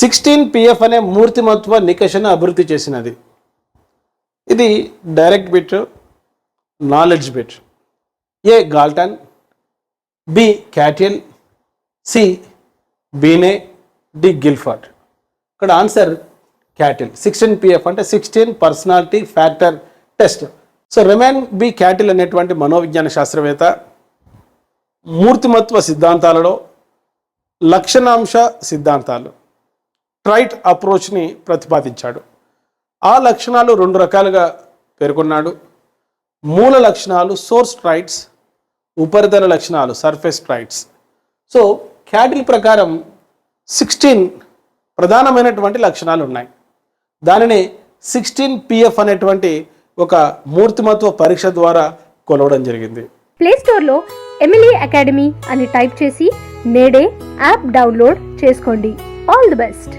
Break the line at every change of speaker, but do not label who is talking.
16PF అనే మూర్తిమత్వ నికషను అభివృద్ధి చేసినది. ఇది direct bit, knowledge bit. A Galton, B Cattell, C Binet, D Guilford. ఇక్కడ ఆన్సర్ క్యాటిల్. 16PF అంటే 16 personality factor test. So Raymond B Cattell అనేటువంటి మనోవిజ్ఞాన శాస్త్రవేత్త మూర్తిమత్వ సిద్ధాంతాలలో లక్షణాంశ సిద్ధాంతాలు, ట్రైట్ అప్రోచ్ని ప్రతిపాదించాడు. ఆ లక్షణాలు 2 రకాలుగా పేర్కొన్నాడు. మూల లక్షణాలు సోర్స్ ట్రైట్స్, ఉపరితల లక్షణాలు సర్ఫేస్ ట్రైట్స్. సో క్యాటిల్ ప్రకారం 16 ప్రధానమైనటువంటి లక్షణాలు ఉన్నాయి. దానిని 16PF అనేటువంటి ఒక మూర్తిమత్వ పరీక్ష ద్వారా కొలవడం జరిగింది.
ప్లే స్టోర్లో ఎమిలీ అకాడమీ అని టైప్ చేసి నేడే యాప్ డౌన్లోడ్ చేసుకోండి. All the best.